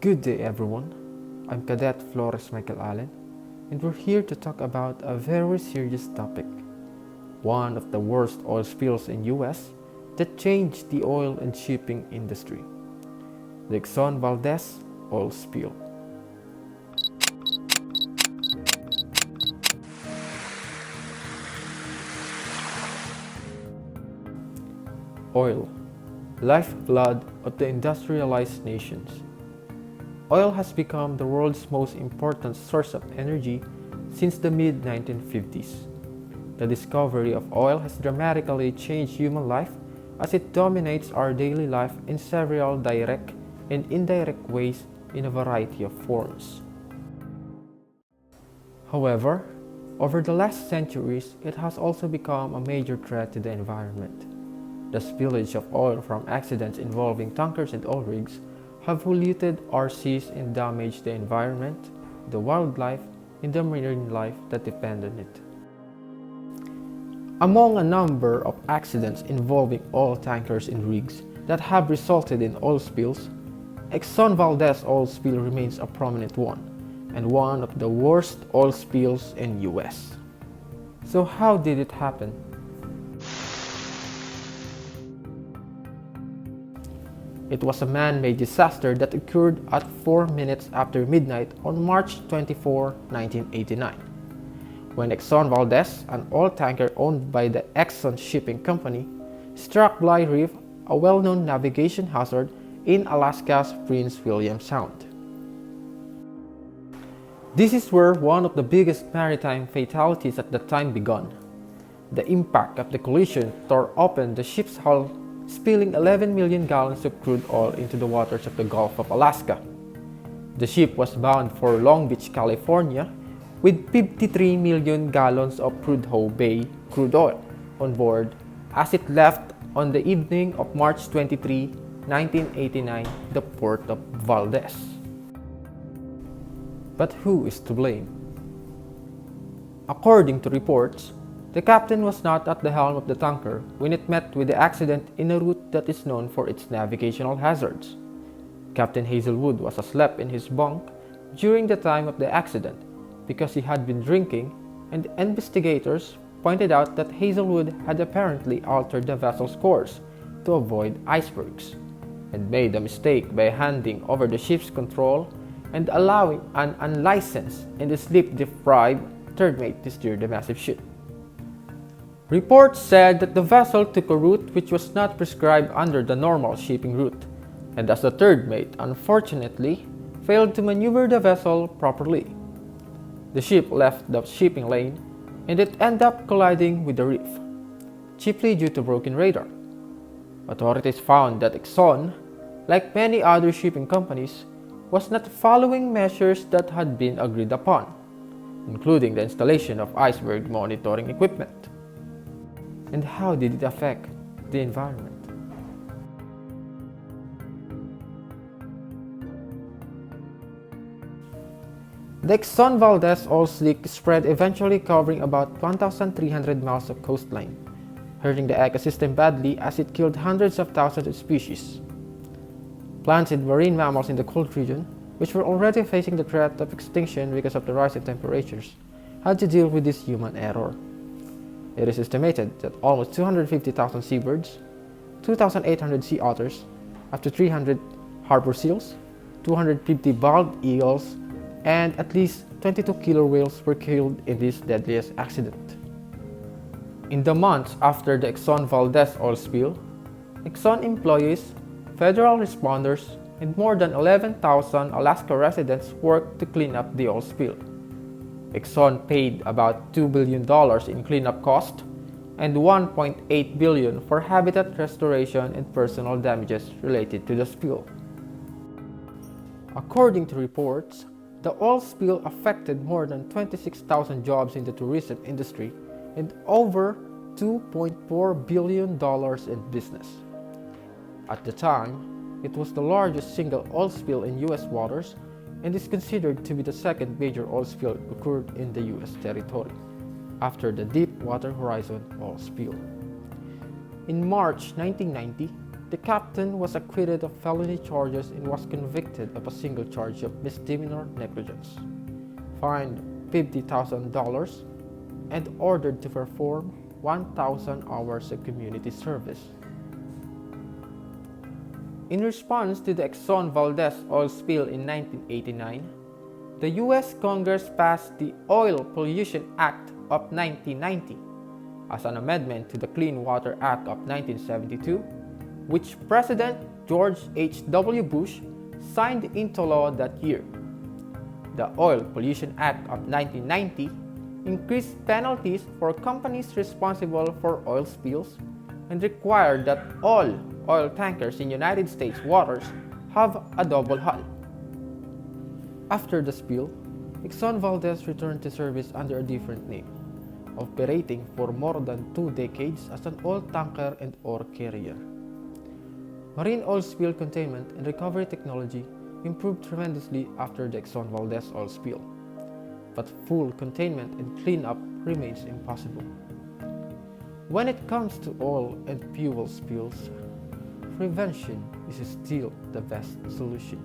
Good day everyone, I'm Cadet Flores Michael Allen, and we're here to talk about a very serious topic. One of the worst oil spills in US that changed the oil and shipping industry. The Exxon Valdez oil spill. Oil, lifeblood of the industrialized nations. Oil has become the world's most important source of energy since the mid-1950s. The discovery of oil has dramatically changed human life as it dominates our daily life in several direct and indirect ways in a variety of forms. However, over the last centuries, it has also become a major threat to the environment. The spillage of oil from accidents involving tankers and oil rigs have polluted our seas and damaged the environment, the wildlife, and the marine life that depend on it. Among a number of accidents involving oil tankers and rigs that have resulted in oil spills, Exxon Valdez oil spill remains a prominent one, and one of the worst oil spills in US. So how did it happen? It was a man-made disaster that occurred at 4 minutes after midnight on March 24, 1989, when Exxon Valdez, an oil tanker owned by the Exxon shipping company, struck Bligh Reef, a well-known navigation hazard in Alaska's Prince William Sound. This is where one of the biggest maritime fatalities at the time began. The impact of the collision tore open the ship's hull, spilling 11 million gallons of crude oil into the waters of the Gulf of Alaska. The ship was bound for Long Beach, California, with 53 million gallons of Prudhoe Bay crude oil on board as it left on the evening of March 23, 1989, the port of Valdez. But who is to blame? According to reports, the captain was not at the helm of the tanker when it met with the accident in a route that is known for its navigational hazards. Captain Hazelwood was asleep in his bunk during the time of the accident because he had been drinking, and investigators pointed out that Hazelwood had apparently altered the vessel's course to avoid icebergs, and made a mistake by handing over the ship's control and allowing an unlicensed and sleep-deprived third mate to steer the massive ship. Reports said that the vessel took a route which was not prescribed under the normal shipping route, and as the third mate unfortunately failed to maneuver the vessel properly. The ship left the shipping lane and it ended up colliding with the reef, chiefly due to broken radar. Authorities found that Exxon, like many other shipping companies, was not following measures that had been agreed upon, including the installation of iceberg monitoring equipment. And how did it affect the environment? The Exxon Valdez oil slick spread, eventually covering about 1,300 miles of coastline, hurting the ecosystem badly as it killed hundreds of thousands of species. Plants and marine mammals in the cold region, which were already facing the threat of extinction because of the rise in temperatures, had to deal with this human error. It is estimated that almost 250,000 seabirds, 2,800 sea otters, up to 300 harbor seals, 250 bald eagles, and at least 22 killer whales were killed in this deadliest accident. In the months after the Exxon Valdez oil spill, Exxon employees, federal responders, and more than 11,000 Alaska residents worked to clean up the oil spill. Exxon paid about $2 billion in cleanup costs and $1.8 billion for habitat restoration and personal damages related to the spill. According to reports, the oil spill affected more than 26,000 jobs in the tourism industry and over $2.4 billion in business. At the time, it was the largest single oil spill in US waters and is considered to be the second major oil spill occurred in the US territory, after the Deepwater Horizon oil spill. In March 1990, The captain was acquitted of felony charges and was convicted of a single charge of misdemeanor negligence, fined $50,000, and ordered to perform 1,000 hours of community service. In response to the Exxon Valdez oil spill in 1989, the U.S. Congress passed the Oil Pollution Act of 1990 as an amendment to the Clean Water Act of 1972, which President George H.W. Bush signed into law that year. The Oil Pollution Act of 1990 increased penalties for companies responsible for oil spills and required that all oil tankers in United States waters have a double hull. After the spill, Exxon Valdez returned to service under a different name, operating for more than 2 decades as an oil tanker and ore carrier. Marine oil spill containment and recovery technology improved tremendously after the Exxon Valdez oil spill, but full containment and cleanup remains impossible. When it comes to oil and fuel spills, prevention is still the best solution.